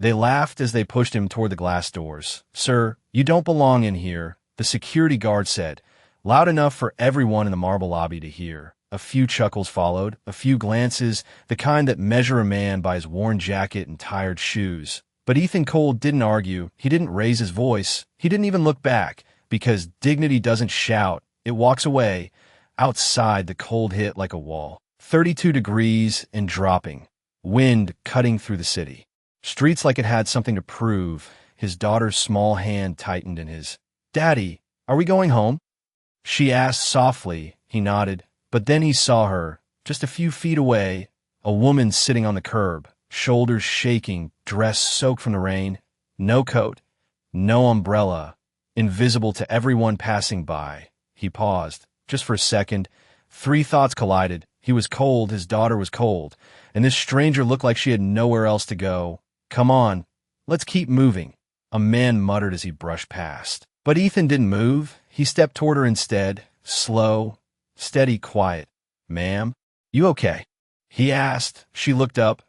They laughed as they pushed him toward the glass doors. "Sir, you don't belong in here," the security guard said, loud enough for everyone in the marble lobby to hear. A few chuckles followed, a few glances, the kind that measure a man by his worn jacket and tired shoes. But Ethan Cole didn't argue, he didn't raise his voice, he didn't even look back, because dignity doesn't shout, it walks away. Outside, the cold hit like a wall. 32 degrees and dropping. Wind cutting through the city. Streets like it had something to prove. His daughter's small hand tightened in his. "Daddy, are we going home?" She asked softly. He nodded. But then he saw her, just a few feet away, a woman sitting on the curb, shoulders shaking, dress soaked from the rain, no coat, no umbrella, invisible to everyone passing by. He paused, just for a second. 3 thoughts collided. He was cold, his daughter was cold, and this stranger looked like she had nowhere else to go. "Come on, let's keep moving," a man muttered as he brushed past. But Ethan didn't move. He stepped toward her instead, slow, steady, quiet. "Ma'am, you okay?" he asked. She looked up,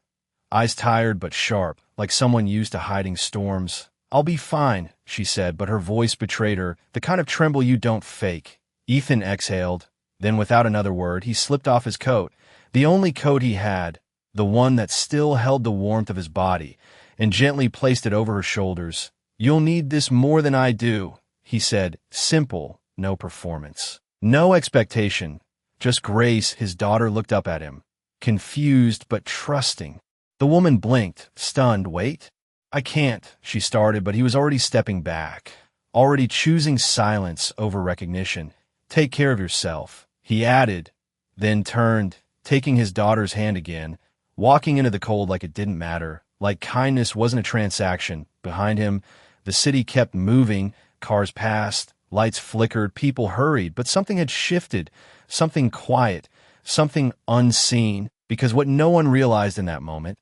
eyes tired but sharp, like someone used to hiding storms. "I'll be fine," she said, but her voice betrayed her, the kind of tremble you don't fake. Ethan exhaled. Then, without another word, he slipped off his coat, the only coat he had, the one that still held the warmth of his body, and gently placed it over her shoulders. "You'll need this more than I do," he said, simple, no performance. No expectation, just grace. His daughter looked up at him, confused but trusting. The woman blinked, stunned. "Wait." "I can't," she started, but he was already stepping back, already choosing silence over recognition. "Take care of yourself," he added, then turned, taking his daughter's hand again, walking into the cold like it didn't matter, like kindness wasn't a transaction. Behind him, the city kept moving, cars passed, lights flickered, people hurried, but something had shifted, something quiet, something unseen, because what no one realized in that moment,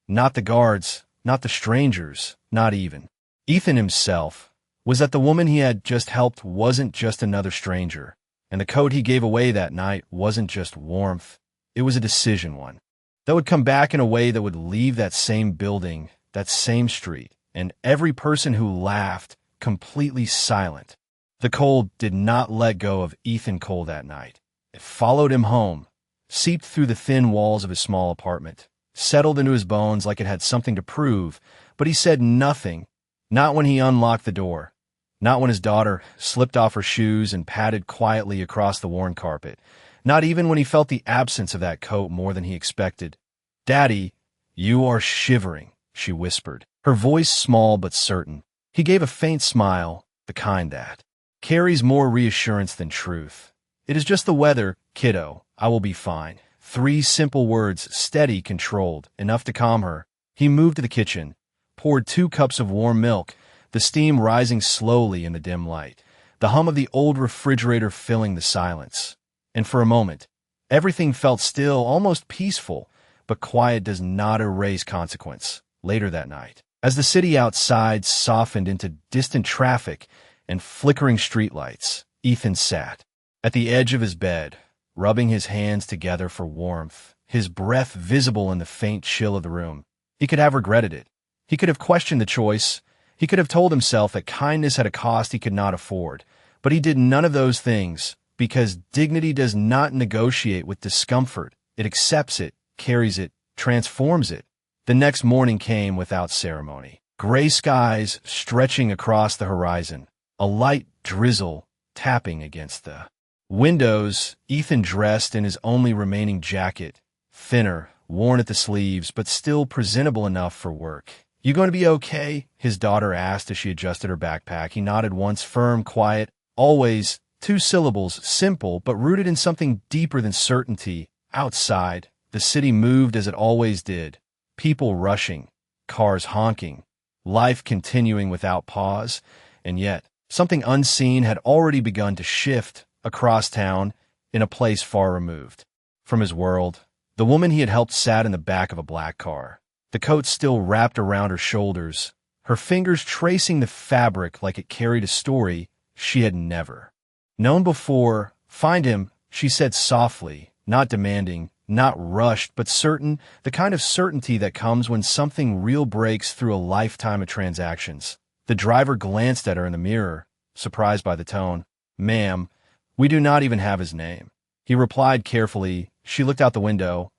not the guards, not the strangers, not even Ethan himself, was that the woman he had just helped wasn't just another stranger, and the coat he gave away that night wasn't just warmth, it was a decision one, that would come back in a way that would leave that same building, that same street, and every person who laughed completely silent. The cold did not let go of Ethan Cole that night. It followed him home, seeped through the thin walls of his small apartment, settled into his bones like it had something to prove, but he said nothing, not when he unlocked the door, not when his daughter slipped off her shoes and padded quietly across the worn carpet, not even when he felt the absence of that coat more than he expected. "Daddy, you are shivering," she whispered, her voice small but certain. He gave a faint smile, the kind that carries more reassurance than truth. "It is just the weather, kiddo. I will be fine." 3 simple words, steady, controlled, enough to calm her. He moved to the kitchen, poured 2 cups of warm milk, the steam rising slowly in the dim light, the hum of the old refrigerator filling the silence. And for a moment, everything felt still, almost peaceful, but quiet does not erase consequence. Later that night, as the city outside softened into distant traffic and flickering streetlights, Ethan sat at the edge of his bed, rubbing his hands together for warmth, his breath visible in the faint chill of the room. He could have regretted it. He could have questioned the choice. He could have told himself that kindness had a cost he could not afford. But he did none of those things, because dignity does not negotiate with discomfort. It accepts it, carries it, transforms it. The next morning came without ceremony. Gray skies stretching across the horizon, a light drizzle tapping against the windows. Ethan dressed in his only remaining jacket, thinner, worn at the sleeves, but still presentable enough for work. "You going to be okay?" his daughter asked as she adjusted her backpack. He nodded once, firm, quiet, always 2 syllables, simple, but rooted in something deeper than certainty. Outside, the city moved as it always did, people rushing, cars honking, life continuing without pause, and yet something unseen had already begun to shift across town in a place far removed from his world. The woman he had helped sat in the back of a black car, the coat still wrapped around her shoulders, her fingers tracing the fabric like it carried a story she had never known before. "Find him," she said softly, not demanding, not rushed, but certain, the kind of certainty that comes when something real breaks through a lifetime of transactions. The driver glanced at her in the mirror, surprised by the tone. "Ma'am, we do not even have his name." He replied carefully. She looked out the window,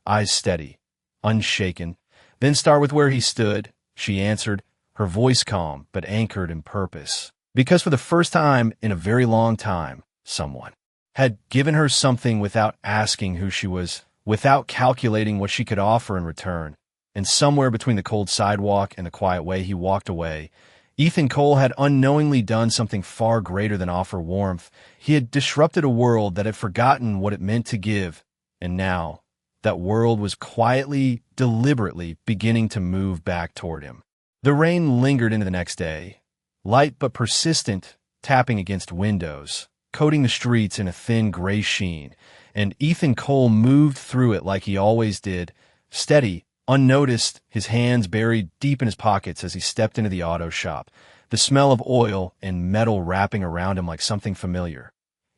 eyes steady, unshaken. "Then start with where he stood," she answered, her voice calm but anchored in purpose. Because for the first time in a very long time, someone had given her something without asking who she was, without calculating what she could offer in return. And somewhere between the cold sidewalk and the quiet way he walked away, Ethan Cole had unknowingly done something far greater than offer warmth. He had disrupted a world that had forgotten what it meant to give, and now that world was quietly, deliberately beginning to move back toward him. The rain lingered into the next day, light but persistent, tapping against windows, coating the streets in a thin gray sheen, and Ethan Cole moved through it like he always did, steady, unnoticed, his hands buried deep in his pockets as he stepped into the auto shop, the smell of oil and metal wrapping around him like something familiar.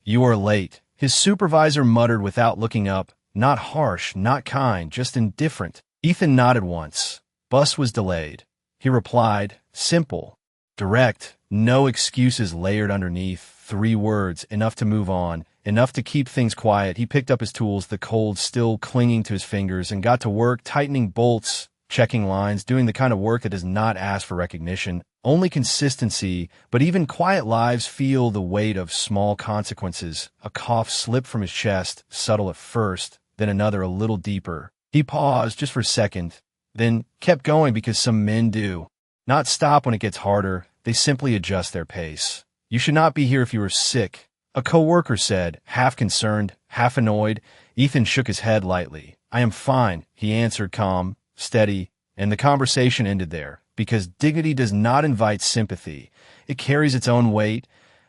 "You are late," his supervisor muttered without looking up, not harsh, not kind, just indifferent. Ethan nodded once. "Bus was delayed." He replied, simple, direct, no excuses layered underneath, 3 words, enough to move on, enough to keep things quiet. He picked up his tools, the cold still clinging to his fingers, and got to work tightening bolts, checking lines, doing the kind of work that does not ask for recognition, only consistency. But even quiet lives feel the weight of small consequences. A cough slipped from his chest, subtle at first, then another a little deeper. He paused just for a second, then kept going because some men do. Not stop when it gets harder, they simply adjust their pace. "You should not be here if you were sick," a coworker said, half concerned, half annoyed. Ethan shook his head lightly. "I am fine," he answered, calm, steady, and the conversation ended there, because dignity does not invite sympathy. It carries its own weight.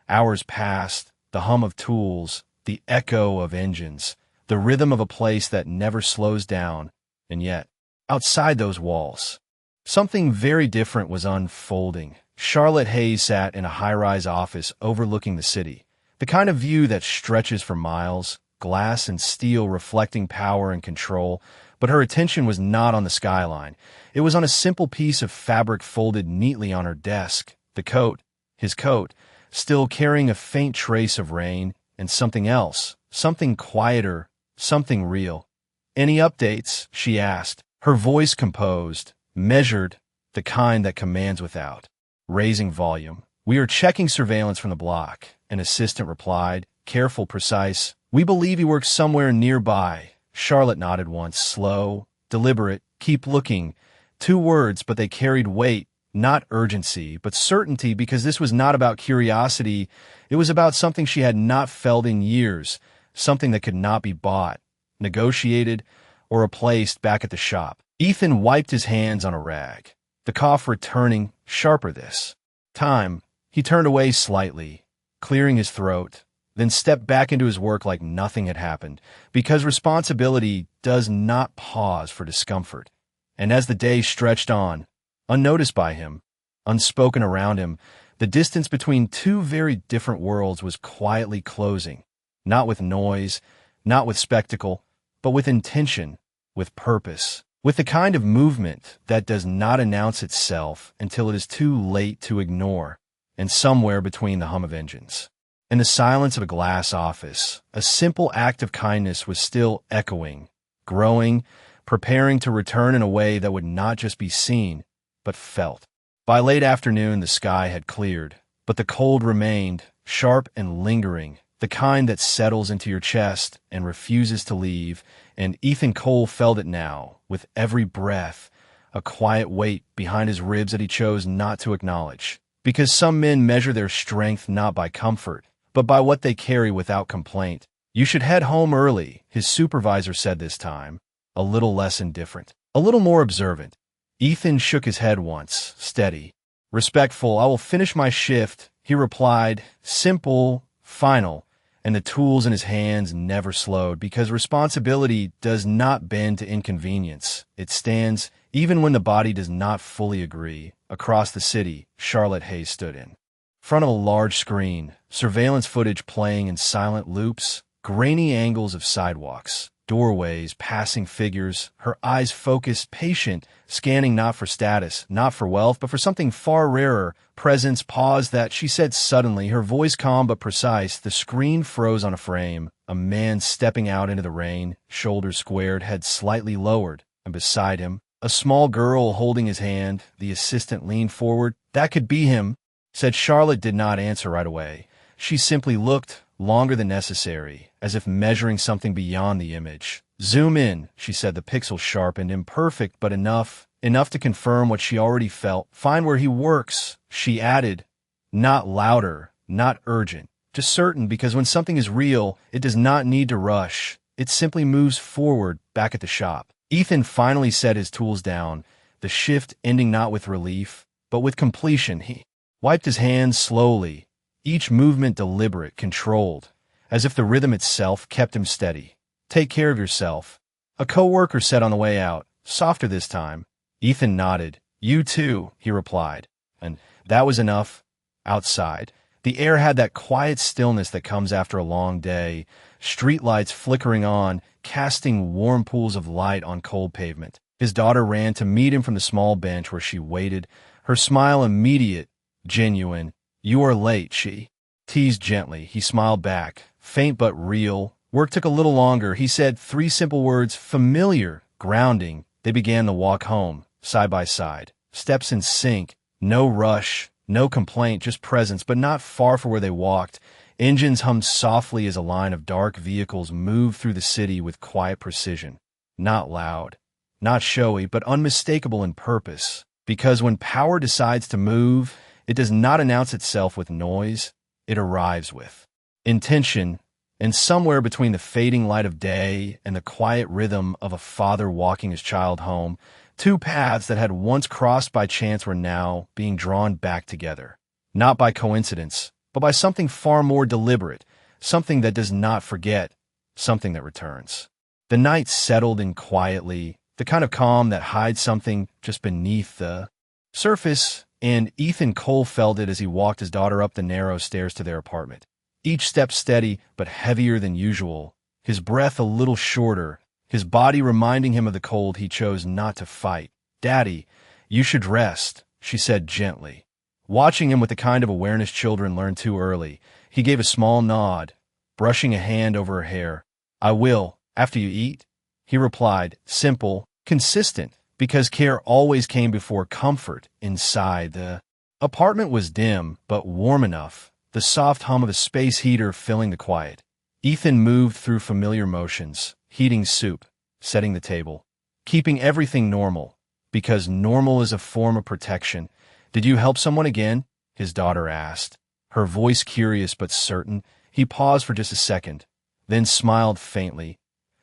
Hours passed, the hum of tools, the echo of engines, the rhythm of a place that never slows down, and yet, outside those walls, something very different was unfolding. Charlotte Hayes sat in a high-rise office overlooking the city, the kind of view that stretches for miles, glass and steel reflecting power and control. But her attention was not on the skyline. It was on a simple piece of fabric folded neatly on her desk. The coat, his coat, still carrying a faint trace of rain, and something else, something quieter, something real. "Any updates?" she asked, her voice composed, measured, the kind that commands without raising volume. "We are checking surveillance from the block," an assistant replied, careful, precise. "We believe he works somewhere nearby." Charlotte nodded once, slow, deliberate. "Keep looking." 2 words, but they carried weight, not urgency, but certainty, because this was not about curiosity. It was about something she had not felt in years, something that could not be bought, negotiated, or replaced back at the shop. Ethan wiped his hands on a rag, the cough returning, sharper this time. He turned away slightly, clearing his throat, then stepped back into his work like nothing had happened, because responsibility does not pause for discomfort. And as the day stretched on, unnoticed by him, unspoken around him, the distance between 2 very different worlds was quietly closing, not with noise, not with spectacle, but with intention, with purpose, with the kind of movement that does not announce itself until it is too late to ignore. And somewhere between the hum of engines, in the silence of a glass office, a simple act of kindness was still echoing, growing, preparing to return in a way that would not just be seen, but felt. By late afternoon, the sky had cleared, but the cold remained, sharp and lingering, the kind that settles into your chest and refuses to leave, and Ethan Cole felt it now, with every breath, a quiet weight behind his ribs that he chose not to acknowledge. Because some men measure their strength not by comfort, but by what they carry without complaint. "You should head home early," his supervisor said this time, a little less indifferent, a little more observant. Ethan shook his head once, steady, respectful. "I will finish my shift," he replied, simple, final, and the tools in his hands never slowed, because responsibility does not bend to inconvenience. It stands even when the body does not fully agree. Across the city, Charlotte Hayes stood in front of a large screen, surveillance footage playing in silent loops, grainy angles of sidewalks, doorways, passing figures, her eyes focused, patient, scanning not for status, not for wealth, but for something far rarer, presence. Pause that, she said suddenly, her voice calm but precise. The screen froze on a frame. A man stepping out into the rain, shoulders squared, head slightly lowered, and beside him, a small girl holding his hand. The assistant leaned forward. "That could be him," said. Charlotte did not answer right away. She simply looked longer than necessary, as if measuring something beyond the image. "Zoom in," she said, the pixels sharpened, imperfect but enough to confirm what she already felt. "Find where he works," she added, not louder, not urgent, just certain, because when something is real, it does not need to rush. It simply moves forward, back at the shop. Ethan finally set his tools down, the shift ending not with relief, but with completion. He wiped his hands slowly, each movement deliberate, controlled, as if the rhythm itself kept him steady. "Take care of yourself," a coworker said on the way out, softer this time. Ethan nodded. "You too," he replied. And that was enough. Outside, the air had that quiet stillness that comes after a long day, streetlights flickering on, casting warm pools of light on cold pavement. His daughter ran to meet him from the small bench where she waited, her smile immediate, genuine. "You are late," she teased gently. He smiled back, faint but real. "Work took a little longer," he said, 3 simple words, familiar, grounding. They began the walk home, side by side, steps in sync, no rush, no complaint, just presence. But not far from where they walked, engines hummed softly as a line of dark vehicles moved through the city with quiet precision. Not loud, not showy, but unmistakable in purpose. Because when power decides to move, it does not announce itself with noise, it arrives with intention. And somewhere between the fading light of day and the quiet rhythm of a father walking his child home, 2 paths that had once crossed by chance were now being drawn back together. Not by coincidence, but by something far more deliberate, something that does not forget, something that returns. The night settled in quietly, the kind of calm that hides something just beneath the surface, and Ethan Cole felt it as he walked his daughter up the narrow stairs to their apartment. Each step steady, but heavier than usual, his breath a little shorter, his body reminding him of the cold he chose not to fight. "Daddy, you should rest," she said gently. Watching him with the kind of awareness children learn too early, he gave a small nod, brushing a hand over her hair. "I will, after you eat," he replied, simple, consistent, because care always came before comfort. Inside, the apartment was dim, but warm enough, the soft hum of a space heater filling the quiet. Ethan moved through familiar motions, heating soup, setting the table, keeping everything normal, because normal is a form of protection. "Did you help someone again?" his daughter asked, her voice curious but certain. He paused for just a second, then smiled faintly.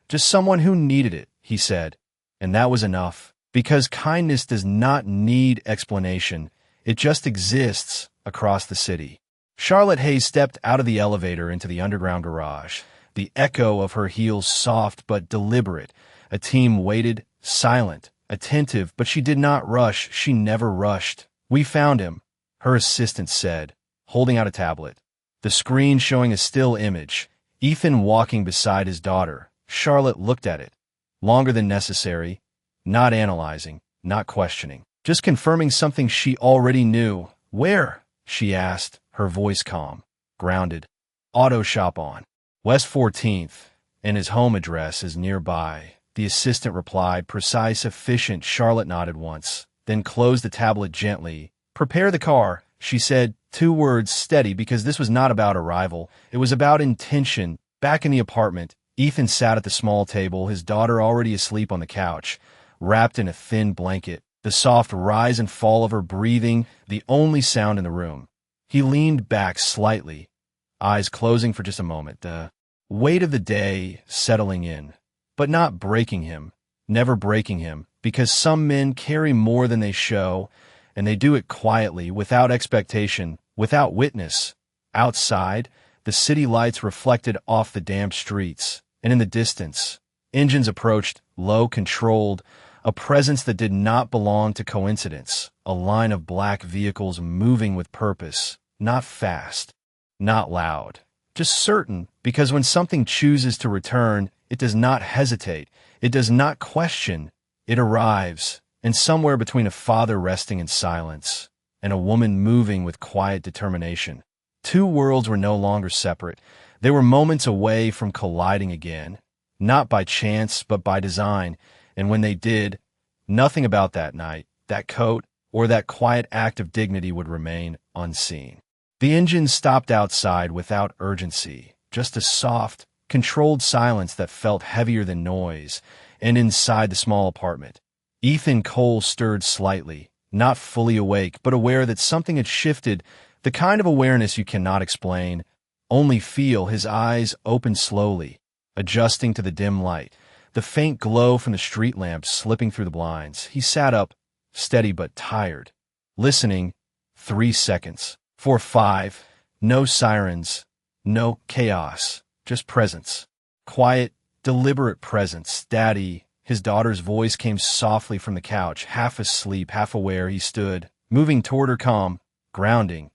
"Just someone who needed it," he said, and that was enough. Because kindness does not need explanation, it just exists across the city. Charlotte Hayes stepped out of the elevator into the underground garage, the echo of her heels soft but deliberate. A team waited, silent, attentive, but she did not rush. She never rushed. "We found him," her assistant said, holding out a tablet, the screen showing a still image. Ethan walking beside his daughter. Charlotte looked at it, longer than necessary, not analyzing, not questioning, just confirming something she already knew. "Where?" she asked, her voice calm, grounded. "Auto shop on West 14th, and his home address is nearby," the assistant replied, precise, efficient. Charlotte nodded once, then closed the tablet gently. "Prepare the car," she said, 2 words steady, because this was not about arrival. It was about intention. Back in the apartment, Ethan sat at the small table, his daughter already asleep on the couch, wrapped in a thin blanket, the soft rise and fall of her breathing the only sound in the room. He leaned back slightly, eyes closing for just a moment, the weight of the day settling in, but not breaking him, never breaking him, because some men carry more than they show, and they do it quietly, without expectation, without witness. Outside, the city lights reflected off the damp streets, and in the distance, engines approached, low, controlled, a presence that did not belong to coincidence, a line of black vehicles moving with purpose, not fast, not loud, just certain, because when something chooses to return, It does not hesitate. It does not question. It arrives, and somewhere between a father resting in silence and a woman moving with quiet determination, two worlds were no longer separate. They were moments away from colliding again, not by chance, but by design. And when they did, nothing about that night, that coat, or that quiet act of dignity would remain unseen. The engine stopped outside without urgency, just a soft, controlled silence that felt heavier than noise. And inside the small apartment, Ethan Cole stirred slightly, not fully awake, but aware that something had shifted, the kind of awareness you cannot explain, only feel. His eyes opened slowly, adjusting to the dim light, the faint glow from the street lamps slipping through the blinds. He sat up, steady but tired, listening. 3 seconds. 4, 5. No sirens, no chaos, just presence. Quiet, deliberate presence. Daddy, his daughter's voice came softly from the couch. Half asleep, half aware, he stood, moving toward her, calm, grounding.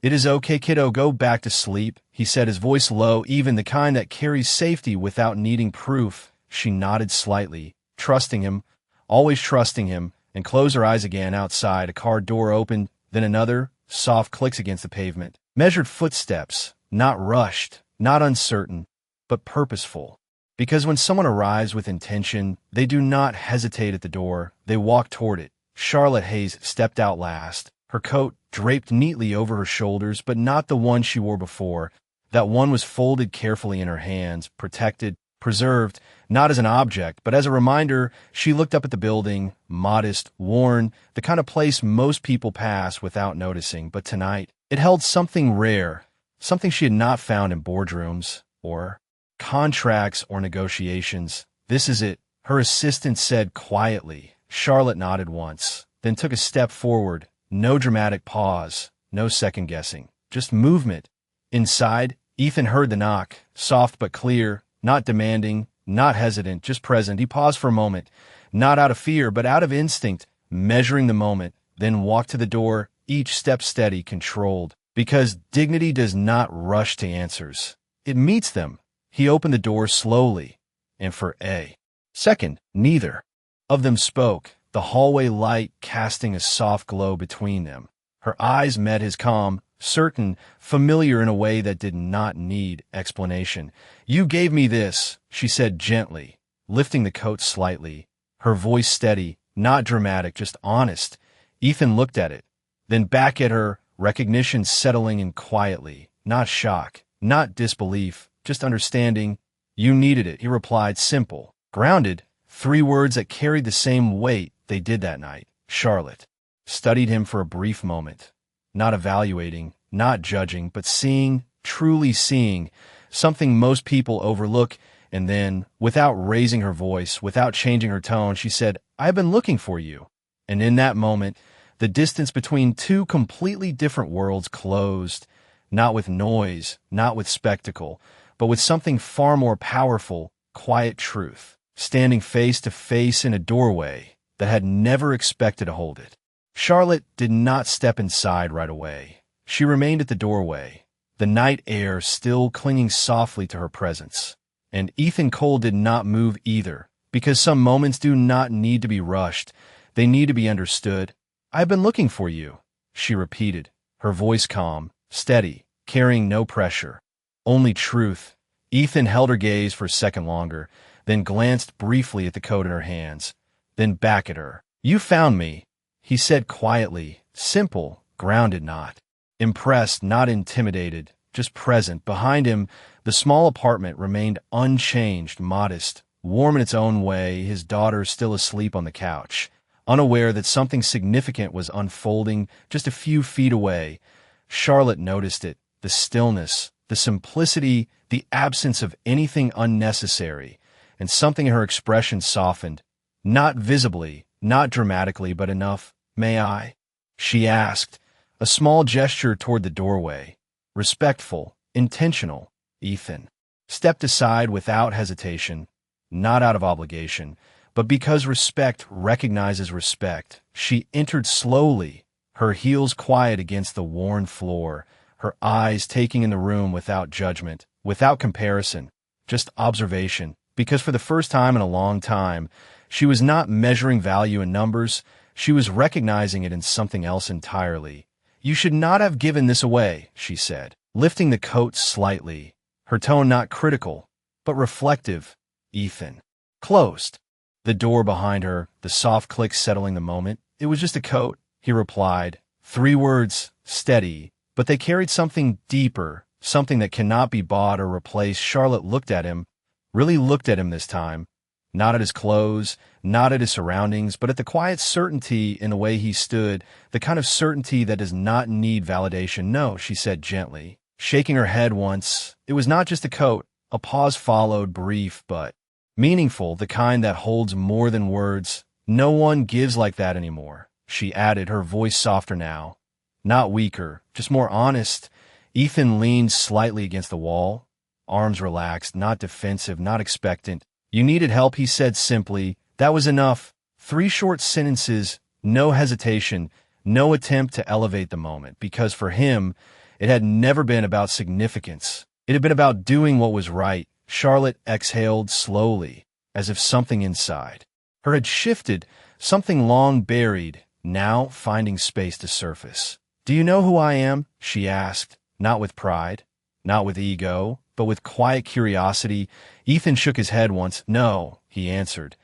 "It is okay, kiddo, go back to sleep," he said, his voice low, even the kind that carries safety without needing proof. She nodded slightly, trusting him, always trusting him, and closed her eyes again. Outside, a car door opened, then another, soft clicks against the pavement. Measured footsteps, not rushed, not uncertain, but purposeful. Because when someone arrives with intention, they do not hesitate at the door, they walk toward it. Charlotte Hayes stepped out last, her coat draped neatly over her shoulders, but not the one she wore before. That one was folded carefully in her hands, protected, preserved, not as an object, but as a reminder. She looked up at the building, modest, worn, the kind of place most people pass without noticing, but tonight, it held something rare, something she had not found in boardrooms, or contracts, or negotiations. "This is it," her assistant said quietly. Charlotte nodded once, then took a step forward. No dramatic pause, no second-guessing, just movement. Inside, Ethan heard the knock, soft but clear, not demanding, not hesitant, just present. He paused for a moment, not out of fear, but out of instinct, measuring the moment, then walked to the door, each step steady, controlled. Because dignity does not rush to answers. It meets them. He opened the door slowly, and for a second, neither of them spoke, the hallway light casting a soft glow between them. Her eyes met his, calm, certain, familiar in a way that did not need explanation. "You gave me this," she said gently, lifting the coat slightly, her voice steady, not dramatic, just honest. Ethan looked at it, then back at her, recognition settling in quietly, not shock, not disbelief, just understanding. "You needed it," he replied, simple, grounded, 3 words that carried the same weight they did that night. Charlotte studied him for a brief moment, not evaluating, not judging, but seeing, truly seeing, something most people overlook. And then, without raising her voice, without changing her tone, she said, "I've been looking for you." And in that moment, the distance between two completely different worlds closed, not with noise, not with spectacle, but with something far more powerful, quiet truth, standing face to face in a doorway that had never expected to hold it. Charlotte did not step inside right away. She remained at the doorway, the night air still clinging softly to her presence. And Ethan Cole did not move either, because some moments do not need to be rushed. They need to be understood. "I've been looking for you," she repeated, her voice calm, steady, carrying no pressure, only truth. Ethan held her gaze for a second longer, then glanced briefly at the coat in her hands, then back at her. "You found me," he said quietly, simple, grounded, not impressed, not intimidated, just present. Behind him, the small apartment remained unchanged, modest, warm in its own way, his daughter still asleep on the couch, unaware that something significant was unfolding just a few feet away. Charlotte noticed it, the stillness, the simplicity, the absence of anything unnecessary, and something in her expression softened, not visibly, not dramatically, but enough. "May I?" she asked, a small gesture toward the doorway, respectful, intentional. Ethan stepped aside without hesitation, not out of obligation, but because respect recognizes respect. She entered slowly, her heels quiet against the worn floor, her eyes taking in the room without judgment, without comparison, just observation. because for the first time in a long time, she was not measuring value in numbers, she was recognizing it in something else entirely. "You should not have given this away," she said, lifting the coat slightly, her tone not critical, but reflective. "Ethan." Closed. The door behind her, the soft click settling the moment. "It was just a coat," he replied. 3 words, steady, but they carried something deeper, something that cannot be bought or replaced. Charlotte looked at him, really looked at him this time, not at his clothes, not at his surroundings, but at the quiet certainty in the way he stood, the kind of certainty that does not need validation. "No," she said gently, shaking her head once. "It was not just a coat." A pause followed, brief but meaningful, the kind that holds more than words. "No one gives like that anymore," she added, her voice softer now. Not weaker, just more honest. Ethan leaned slightly against the wall, arms relaxed, not defensive, not expectant. "You needed help," he said simply. That was enough. 3 short sentences, no hesitation, no attempt to elevate the moment, because for him, it had never been about significance. It had been about doing what was right. Charlotte exhaled slowly, as if something inside her had shifted, something long buried, now finding space to surface. "Do you know who I am?" she asked, not with pride, not with ego, but with quiet curiosity. Ethan shook his head once. "No," he answered.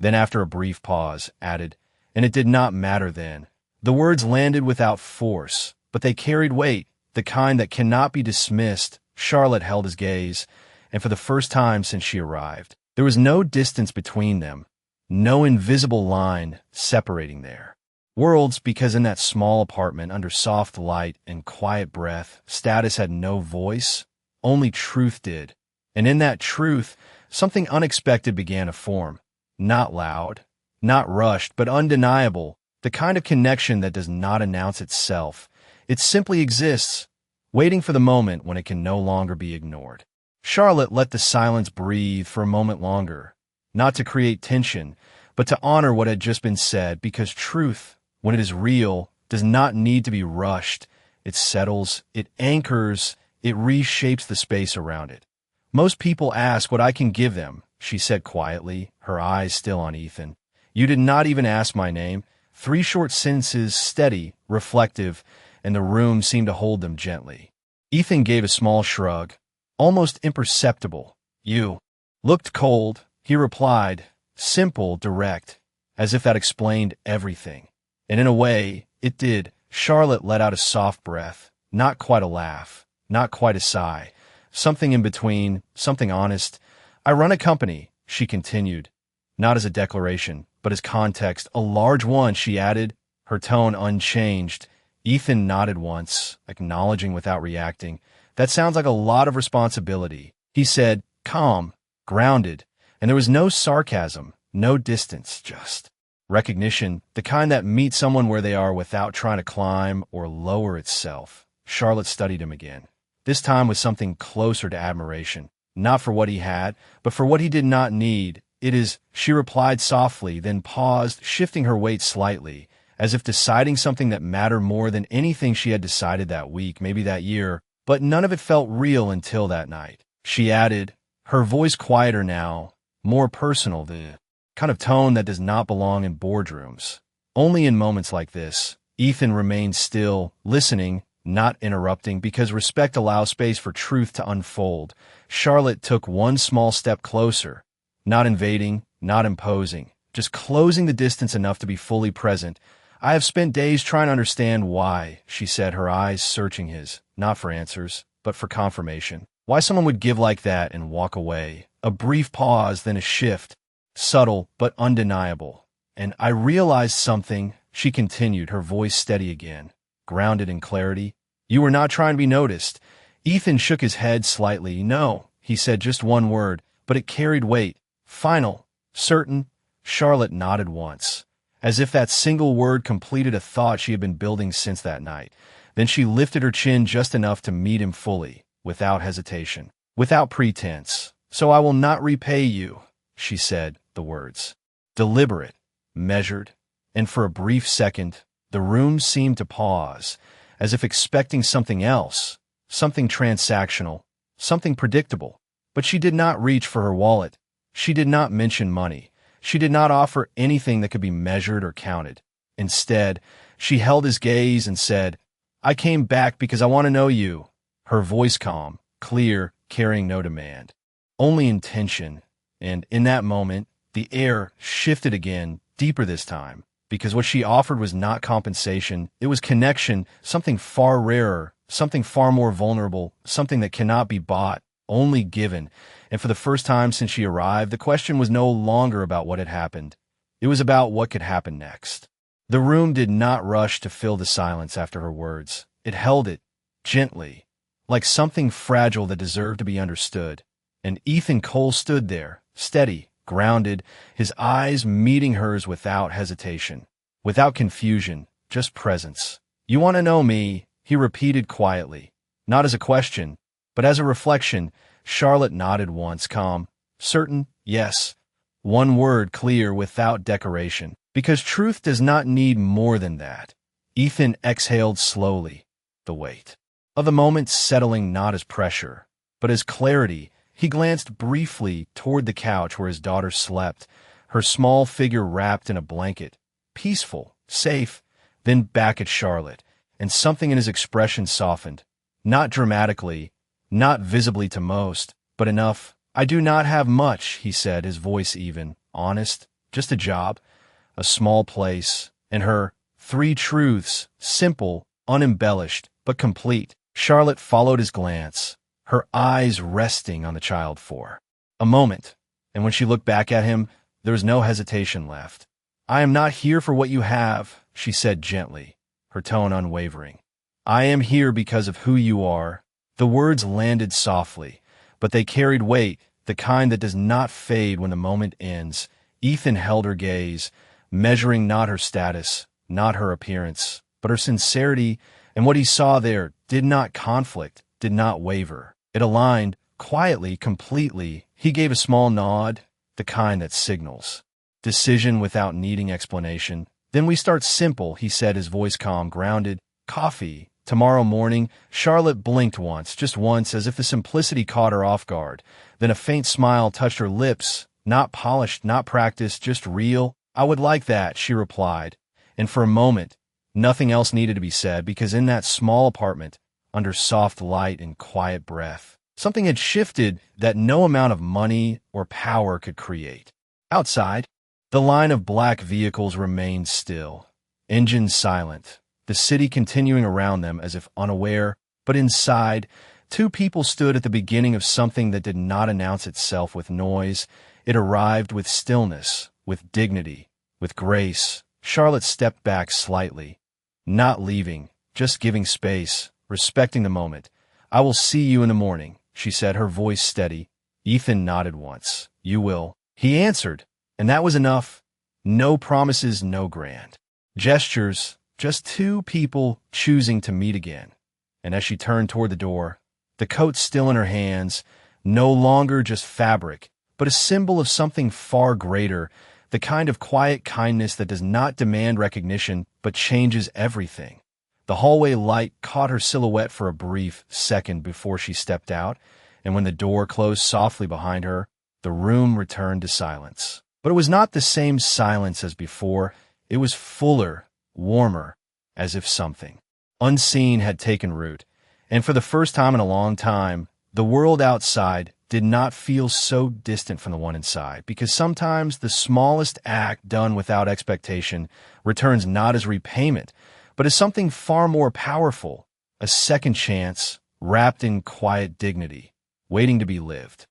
Then after a brief pause, added, "And it did not matter then." The words landed without force, but they carried weight, the kind that cannot be dismissed. Charlotte held his gaze, and for the first time since she arrived, there was no distance between them, no invisible line separating their worlds, because in that small apartment, under soft light and quiet breath, status had no voice, only truth did. And in that truth, something unexpected began to form. Not loud, not rushed, but undeniable, the kind of connection that does not announce itself. It simply exists, waiting for the moment when it can no longer be ignored. Charlotte let the silence breathe for a moment longer, not to create tension, but to honor what had just been said, because truth, when it is real, does not need to be rushed. It settles, it anchors, it reshapes the space around it. "Most people ask what I can give them," she said quietly, her eyes still on Ethan. "You did not even ask my name." 3 short sentences, steady, reflective, and the room seemed to hold them gently. Ethan gave a small shrug, almost imperceptible. "You looked cold," he replied, simple, direct, as if that explained everything. And in a way, it did. Charlotte let out a soft breath, not quite a laugh, not quite a sigh, something in between, something honest. "I run a company," she continued, not as a declaration, but as context, "a large one," she added, her tone unchanged. Ethan nodded once, acknowledging without reacting. "That sounds like a lot of responsibility," he said, calm, grounded, and there was no sarcasm, no distance, just recognition, the kind that meets someone where they are without trying to climb or lower itself. Charlotte studied him again, this time with something closer to admiration, not for what he had, but for what he did not need. "It is," she replied softly, then paused, shifting her weight slightly, as if deciding something that mattered more than anything she had decided that week, maybe that year, but none of it felt real until that night. She added, her voice quieter now, more personal, the kind of tone that does not belong in boardrooms. Only in moments like this. Ethan remained still, listening, not interrupting, because respect allows space for truth to unfold. Charlotte took one small step closer, not invading, not imposing, just closing the distance enough to be fully present. "I have spent days trying to understand why," she said, her eyes searching his, not for answers, but for confirmation. Why someone would give like that and walk away. A brief pause, then a shift, subtle but undeniable. "And I realized something," she continued, her voice steady again, grounded in clarity. "You were not trying to be noticed." Ethan shook his head slightly. "No," he said, just one word, but it carried weight. "Final, certain." Charlotte nodded once, as if that single word completed a thought she had been building since that night. Then she lifted her chin just enough to meet him fully, without hesitation, without pretense. "So I will not repay you," she said, the words deliberate, measured, and for a brief second, the room seemed to pause, as if expecting something else, something transactional, something predictable. But she did not reach for her wallet. She did not mention money. She did not offer anything that could be measured or counted. Instead, she held his gaze and said, "I came back because I want to know you." Her voice calm, clear, carrying no demand. Only intention. And in that moment, the air shifted again, deeper this time, because what she offered was not compensation, it was connection, something far rarer, something far more vulnerable, something that cannot be bought, only given. And for the first time since she arrived, the question was no longer about what had happened. It was about what could happen next. The room did not rush to fill the silence after her words. It held it, gently, like something fragile that deserved to be understood. And Ethan Cole stood there, steady, grounded, his eyes meeting hers without hesitation, without confusion, just presence. "You want to know me?" he repeated quietly, not as a question, but as a reflection. Charlotte nodded once, calm, certain, yes. One word, clear, without decoration, because truth does not need more than that. Ethan exhaled slowly, the weight of the moment settling not as pressure, but as clarity. He glanced briefly toward the couch where his daughter slept, her small figure wrapped in a blanket, peaceful, safe, then back at Charlotte, and something in his expression softened, not dramatically, not visibly to most, but enough. "I do not have much," he said, his voice even, honest, "just a job, a small place," and her 3 truths, simple, unembellished, but complete. Charlotte followed his glance, her eyes resting on the child for a moment, and when she looked back at him, there was no hesitation left. "I am not here for what you have," she said gently, her tone unwavering. "I am here because of who you are." The words landed softly, but they carried weight, the kind that does not fade when the moment ends. Ethan held her gaze, measuring not her status, not her appearance, but her sincerity, and what he saw there did not conflict, did not waver. It aligned, quietly, completely. He gave a small nod, the kind that signals decision without needing explanation. "Then we start simple," he said, his voice calm, grounded. "Coffee. Tomorrow morning." Charlotte blinked once, just once, as if the simplicity caught her off guard. Then a faint smile touched her lips, not polished, not practiced, just real. "I would like that," she replied. And for a moment, nothing else needed to be said, because in that small apartment, under soft light and quiet breath, something had shifted that no amount of money or power could create. Outside, the line of black vehicles remained still, engines silent, the city continuing around them as if unaware, but inside, 2 people stood at the beginning of something that did not announce itself with noise. It arrived with stillness, with dignity, with grace. Charlotte stepped back slightly, not leaving, just giving space, respecting the moment. "I will see you in the morning," she said, her voice steady. Ethan nodded once. "You will," he answered, and that was enough. No promises, no grand gestures, just 2 people choosing to meet again. And as she turned toward the door, the coat still in her hands, no longer just fabric, but a symbol of something far greater, the kind of quiet kindness that does not demand recognition but changes everything. The hallway light caught her silhouette for a brief second before she stepped out, and when the door closed softly behind her, the room returned to silence. But it was not the same silence as before. It was fuller, warmer, as if something unseen had taken root. And for the first time in a long time, the world outside did not feel so distant from the one inside, because sometimes the smallest act done without expectation returns not as repayment, but as something far more powerful, a second chance wrapped in quiet dignity, waiting to be lived.